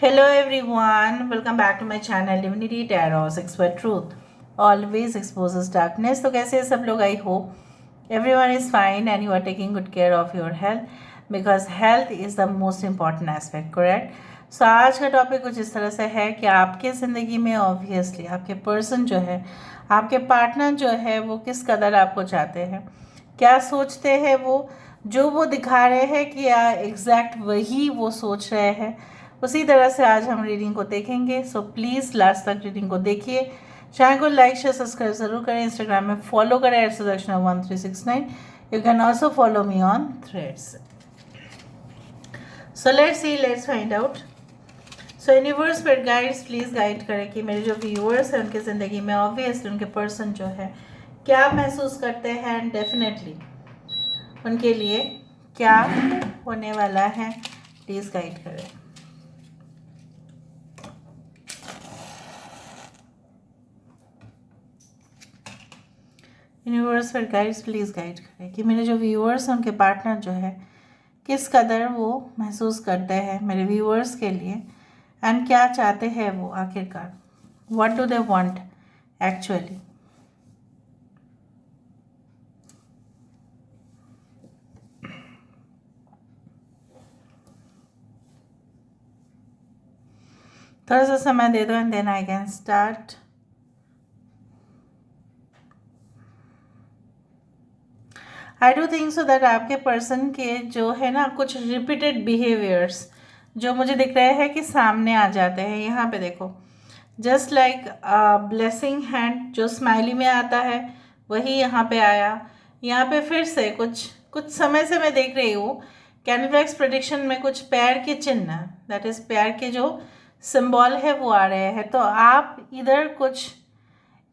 Hello everyone, welcome back to my channel Divinity Tarot Expert Truth always exposes darkness. तो कैसे हैं सब लोग? I hope everyone is fine and you are taking good care of your health because health is the most important aspect, correct? So आज का topic कुछ इस तरह से है कि आपके ज़िंदगी में ऑब्वियसली आपके पर्सन जो है, आपके पार्टनर जो है, वो किस कदर आपको चाहते हैं, क्या सोचते हैं, वो जो वो दिखा रहे हैं कि एग्जैक्ट वही वो सोच रहे हैं, उसी तरह से आज हम रीडिंग को देखेंगे। सो प्लीज़ लास्ट तक रीडिंग को देखिए। चैनल को लाइक शेयर सब्सक्राइब ज़रूर करें। इंस्टाग्राम में फॉलो करें @sudarshan1369। You can also follow me on threads. So let's see, let's find out. So universe पर गाइड्स प्लीज़ गाइड करें कि मेरे जो व्यूअर्स हैं उनकी ज़िंदगी में ऑब्वियसली उनके पर्सन जो है क्या महसूस करते हैं एंड डेफिनेटली उनके लिए क्या होने वाला है, प्लीज़ गाइड करें। यूनिवर्स पर गाइड्स प्लीज़ गाइड करें कि मेरे जो व्यूअर्स हैं उनके पार्टनर जो है किस कदर वो महसूस करते हैं मेरे व्यूअर्स के लिए एंड क्या चाहते हैं वो आखिरकार, what do they want actually. थोड़ा सा समय दे दो and then I can start. I do think so that आपके पर्सन के जो है ना कुछ रिपीटेड बिहेवियर्स जो मुझे दिख रहे हैं कि सामने आ जाते हैं। यहाँ पे देखो, जस्ट लाइक ब्लेसिंग हैंड जो स्माइली में आता है वही यहाँ पे आया। यहाँ पे फिर से कुछ समय से मैं देख रही हूँ कैंडलवैक्स प्रेडिक्शन में कुछ पैर के चिन्ह, दैट इज़ पैर के जो सिंबल है वो आ रहे हैं। तो आप इधर कुछ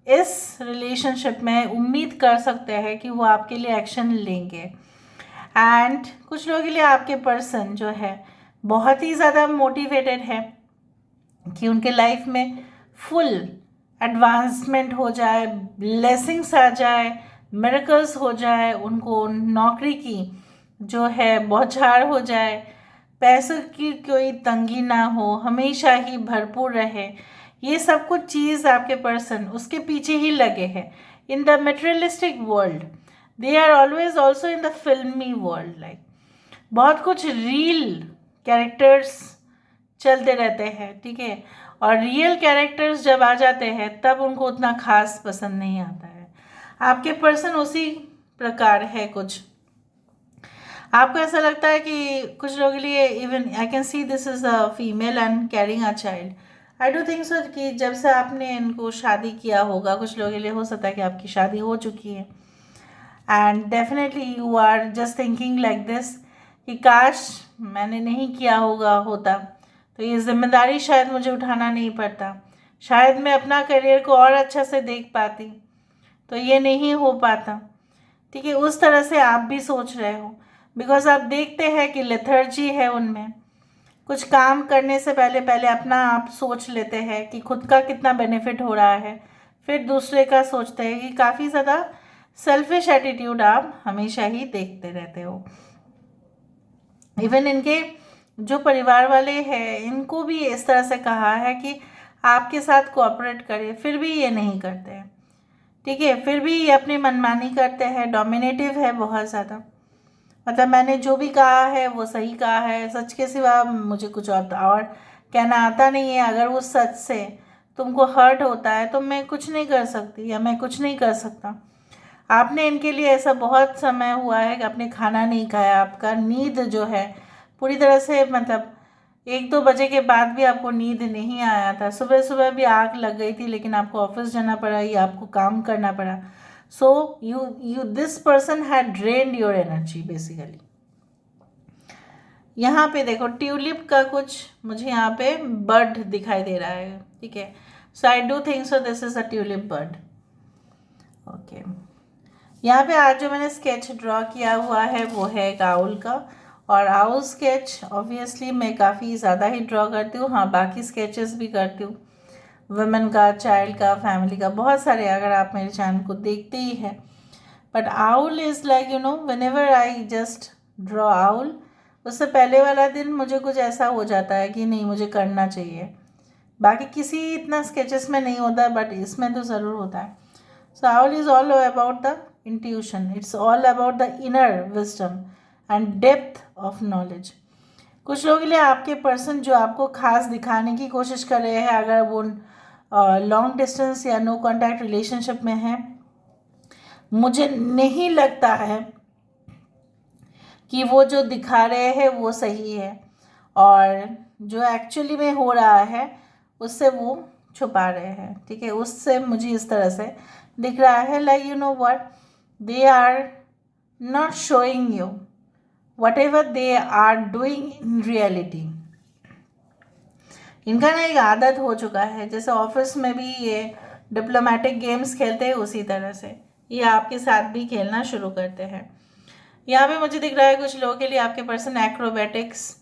इस रिलेशनशिप में उम्मीद कर सकते हैं कि वो आपके लिए एक्शन लेंगे एंड कुछ लोगों के लिए आपके पर्सन जो है बहुत ही ज़्यादा मोटिवेटेड है कि उनके लाइफ में फुल एडवांसमेंट हो जाए, ब्लेसिंग्स आ जाए, मिरेकल्स हो जाए, उनको नौकरी की जो है बौछार हो जाए, पैसों की कोई तंगी ना हो, हमेशा ही भरपूर रहे। ये सब कुछ चीज़ आपके पर्सन उसके पीछे ही लगे हैं। In the materialistic world they are always also in the फिल्मी वर्ल्ड, लाइक बहुत कुछ रील कैरेक्टर्स चलते रहते हैं, ठीक है। और रियल कैरेक्टर्स जब आ जाते हैं तब उनको उतना खास पसंद नहीं आता है। आपके पर्सन उसी प्रकार है। कुछ आपको ऐसा लगता है कि कुछ लोगों के लिए even I can see this is a female and carrying a child. I do think सो कि जब से आपने इनको शादी किया होगा, कुछ लोगों के लिए हो सकता है कि आपकी शादी हो चुकी है and definitely you are just thinking like this कि काश मैंने नहीं किया होता तो ये जिम्मेदारी शायद मुझे उठाना नहीं पड़ता, शायद मैं अपना करियर को और अच्छा से देख पाती, तो ये नहीं हो पाता, ठीक है। उस तरह से आप भी सोच रहे हो बिकॉज आप देखते हैं कि लेथर्जी है उनमें। कुछ काम करने से पहले पहले अपना आप सोच लेते हैं कि खुद का कितना बेनिफिट हो रहा है, फिर दूसरे का सोचते हैं कि काफ़ी ज़्यादा सेल्फिश एटीट्यूड आप हमेशा ही देखते रहते हो। इवन इनके जो परिवार वाले हैं इनको भी इस तरह से कहा है कि आपके साथ कोऑपरेट करें, फिर भी ये नहीं करते हैं, ठीक है। फिर भी ये अपनी मनमानी करते हैं, डोमिनेटिव है बहुत ज़्यादा। मतलब मैंने जो भी कहा है वो सही कहा है, सच के सिवा मुझे कुछ और कहना आता नहीं है। अगर उस सच से तुमको हर्ट होता है तो मैं कुछ नहीं कर सकती या मैं कुछ नहीं कर सकता। आपने इनके लिए ऐसा बहुत समय हुआ है कि आपने खाना नहीं खाया, आपका नींद जो है पूरी तरह से, मतलब 1-2 बजे के बाद भी आपको नींद नहीं आया था, सुबह सुबह भी आग लग गई थी लेकिन आपको ऑफिस जाना पड़ा या आपको काम करना पड़ा। So you this person had drained your energy basically. यहाँ पे देखो ट्यूलिप का कुछ मुझे यहाँ पे बर्ड दिखाई दे रहा है, ठीक है। So I do think so this is a tulip bird, okay. यहाँ पे आज जो मैंने स्केच ड्रॉ किया हुआ है वो है एक आउल का, और आउल स्केच ऑब्वियसली मैं काफ़ी ज़्यादा ही ड्रॉ करती हूँ। हाँ, बाकी स्केचेस भी करती हूँ, वुमेन का, चाइल्ड का, फैमिली का, बहुत सारे, अगर आप मेरे चैनल को देखते ही हैं। But owl is like you know whenever I just draw owl, उससे पहले वाला दिन मुझे कुछ ऐसा हो जाता है कि नहीं मुझे करना चाहिए। बाकी किसी इतना स्केचेस में नहीं होता, बट इसमें तो ज़रूर होता है। So owl is all about the intuition, it's all about the inner wisdom and depth of knowledge. कुछ लोगों के लिए आपके पर्सन जो आपको खास दिखाने की कोशिश कर रहे हैं, अगर वो लॉन्ग डिस्टेंस या नो कॉन्टैक्ट रिलेशनशिप में है, मुझे नहीं लगता है कि वो जो दिखा रहे हैं वो सही है, और जो एक्चुअली में हो रहा है उससे वो छुपा रहे हैं। ठीक है, उससे मुझे इस तरह से दिख रहा है, like you know what, they are not showing you whatever they are doing in reality. इनका ना एक आदत हो चुका है, जैसे ऑफिस में भी ये डिप्लोमेटिक गेम्स खेलते हैं उसी तरह से ये आपके साथ भी खेलना शुरू करते हैं। यहाँ पे मुझे दिख रहा है कुछ लोगों के लिए आपके पर्सन एक्रोबेटिक्स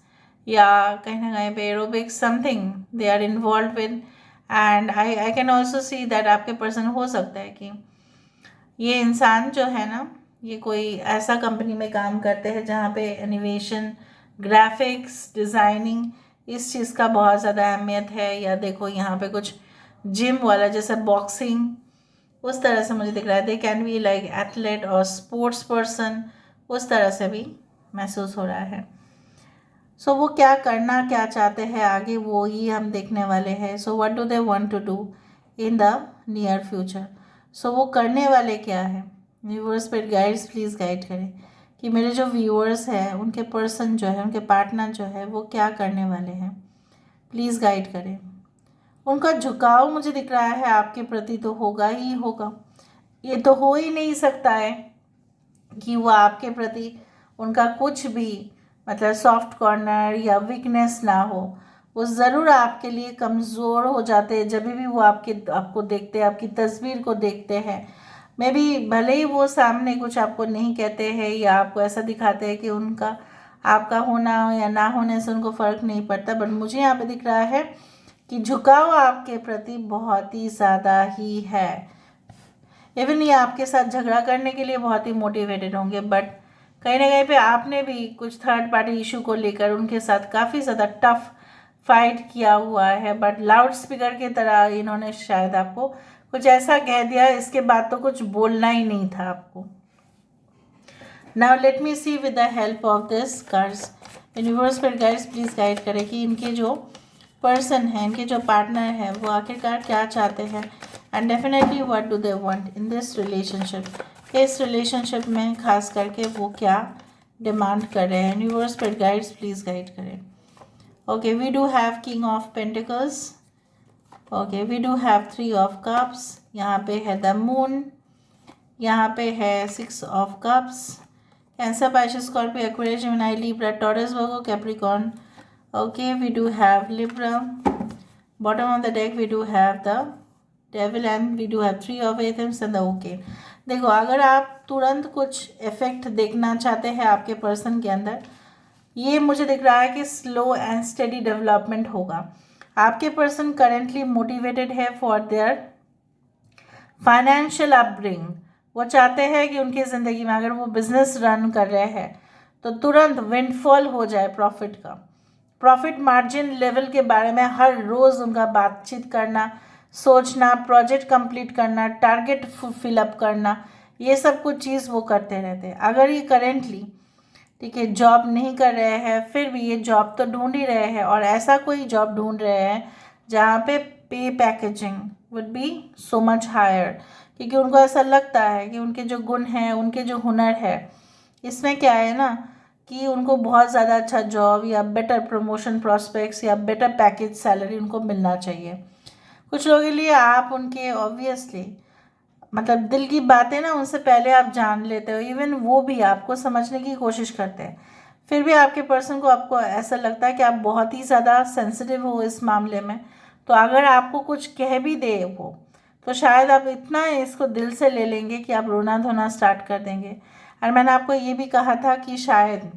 या कहीं ना कहीं पे aerobics something they are involve with, and I can also see that आपके पर्सन हो सकता है कि ये इंसान जो है ना, ये कोई ऐसा कंपनी में काम करते हैं जहाँ पे एनिमेशन, ग्राफिक्स, डिज़ाइनिंग, इस चीज़ का बहुत ज़्यादा अहमियत है। या देखो यहाँ पे कुछ जिम वाला जैसे बॉक्सिंग, उस तरह से मुझे दिख रहा है। They can be like athlete और स्पोर्ट्स पर्सन, उस तरह से भी महसूस हो रहा है। सो वो क्या करना क्या चाहते हैं आगे, वो ही हम देखने वाले हैं। So what do they want to do in the near future. So वो करने वाले क्या है। व्यूअर्स पर गाइड्स प्लीज़ गाइड करें कि मेरे जो व्यूअर्स हैं उनके पर्सन जो है, उनके पार्टनर जो है वो क्या करने वाले हैं, प्लीज़ गाइड करें। उनका झुकाव मुझे दिख रहा है आपके प्रति तो होगा ही होगा, ये तो हो ही नहीं सकता है कि वो आपके प्रति उनका कुछ भी मतलब सॉफ्ट कॉर्नर या वीकनेस ना हो। वो ज़रूर आपके लिए कमज़ोर हो जाते हैं जब भी वो आपको देखते हैं, आपकी तस्वीर को देखते हैं। मे बी भले ही वो सामने कुछ आपको नहीं कहते हैं या आपको ऐसा दिखाते हैं कि उनका आपका होना या ना होने से उनको फ़र्क नहीं पड़ता, बट मुझे यहाँ पे दिख रहा है कि झुकाव आपके प्रति बहुत ही ज़्यादा ही है। इवन ये आपके साथ झगड़ा करने के लिए बहुत ही मोटिवेटेड होंगे, बट कहीं ना कहीं पे आपने भी कुछ थर्ड पार्टी इशू को लेकर उनके साथ काफ़ी ज़्यादा टफ फाइट किया हुआ है। बट लाउड स्पीकर की तरह इन्होंने शायद आपको कुछ ऐसा कह दिया, इसके बाद तो कुछ बोलना ही नहीं था आपको। Now let me see with the help of this cards, universe पर गाइड्स प्लीज़ गाइड करें कि इनके जो पर्सन है, इनके जो पार्टनर है, वो आखिरकार क्या चाहते हैं, and definitely what do they want in this relationship. इस रिलेशनशिप में खास करके वो क्या डिमांड कर रहे हैं। यूनिवर्स पर गाइड्स प्लीज़ गाइड करें। Okay, we do have king of pentacles, okay we do have 3 of cups, यहाँ पे है द मून, यहाँ पे है 6 of cups, Cancer, Pisces, Scorpio, Aquarius, Gemini, Libra, Taurus, Virgo, Capricorn. Okay, we do have Libra. Bottom of the deck we do have the Devil and we do have 3 of Athens and the Okay. देखो, अगर आप तुरंत कुछ effect देखना चाहते हैं आपके person के अंदर, ये मुझे दिख रहा है कि स्लो एंड स्टेडी डेवलपमेंट होगा। आपके पर्सन करेंटली मोटिवेटेड है फॉर देयर फाइनेंशियल अपब्रिंग। वो चाहते हैं कि उनकी ज़िंदगी में अगर वो बिजनेस रन कर रहे हैं तो तुरंत विंडफॉल हो जाए प्रॉफिट का। प्रॉफिट मार्जिन लेवल के बारे में हर रोज़ उनका बातचीत करना, सोचना, प्रोजेक्ट कंप्लीट करना, टारगेट फिलअप करना, ये सब कुछ चीज़ वो करते रहते हैं। अगर ये करेंटली ठीक है जॉब नहीं कर रहे हैं, फिर भी ये जॉब तो ढूंढ ही रहे हैं, और ऐसा कोई जॉब ढूंढ रहे हैं जहाँ पे पे packaging would be so much higher, क्योंकि उनको ऐसा लगता है कि उनके जो गुण हैं, उनके जो हुनर है, इसमें क्या है ना कि उनको बहुत ज़्यादा अच्छा जॉब या बेटर प्रमोशन प्रॉस्पेक्ट्स या बेटर पैकेज सैलरी उनको मिलना चाहिए। कुछ लोगों के लिए आप उनके ऑब्वियसली मतलब दिल की बातें ना उनसे पहले आप जान लेते हो, इवन वो भी आपको समझने की कोशिश करते हैं, फिर भी आपके पर्सन को आपको ऐसा लगता है कि आप बहुत ही ज़्यादा सेंसिटिव हो इस मामले में। तो अगर आपको कुछ कह भी दे वो, तो शायद आप इतना इसको दिल से ले लेंगे कि आप रोना धोना स्टार्ट कर देंगे। और मैंने आपको ये भी कहा था कि शायद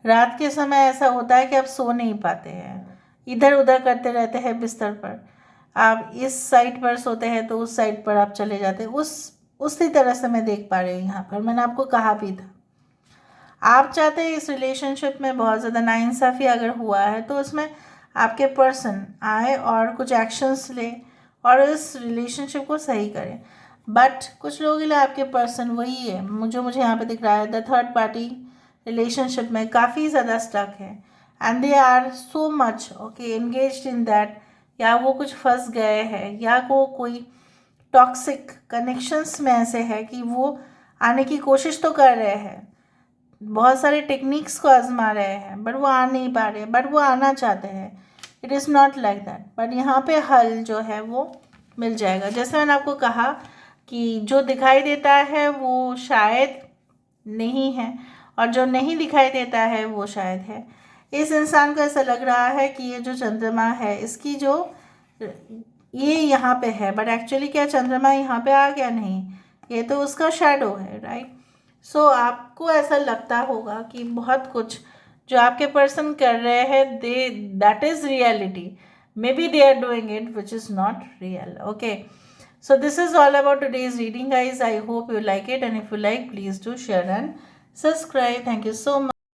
रात के समय ऐसा होता है कि आप सो नहीं पाते हैं, इधर उधर करते रहते हैं बिस्तर पर। आप इस साइड पर सोते हैं तो उस साइड पर आप चले जाते हैं, उसी तरह से मैं देख पा रही हूँ यहाँ पर। मैंने आपको कहा भी था आप चाहते हैं इस रिलेशनशिप में बहुत ज़्यादा नाइंसाफ़ी अगर हुआ है तो उसमें आपके पर्सन आए और कुछ एक्शंस ले और इस रिलेशनशिप को सही करें। बट कुछ लोगों के लिए आपके पर्सन वही है, मुझे यहाँ पे दिख रहा है, द थर्ड पार्टी रिलेशनशिप में काफ़ी ज़्यादा स्टक है and they are so much okay engaged in that, या वो कुछ फंस गए हैं या वो कोई टॉक्सिक कनेक्शंस में ऐसे है कि वो आने की कोशिश तो कर रहे हैं, बहुत सारे टेक्निक्स को आजमा रहे हैं, बट वो आ नहीं पा रहे, बट वो आना चाहते हैं। It is not like that, but यहाँ पे हल जो है वो मिल जाएगा। जैसे मैंने आपको कहा कि जो दिखाई देता है वो शायद नहीं है और जो नहीं दिखाई देता है वो शायद है। इस इंसान को ऐसा लग रहा है कि ये जो चंद्रमा है इसकी जो ये यहाँ पे है, बट एक्चुअली क्या चंद्रमा यहाँ पे आ गया? नहीं, ये तो उसका शैडो है, राइट। सो आपको ऐसा लगता होगा कि बहुत कुछ जो आपके पर्सन कर रहे हैं they that is reality, maybe they are doing it which is not real. Okay, so this is all about today's reading, guys. I hope you like it, and if you like, please do share and subscribe. Thank you so much.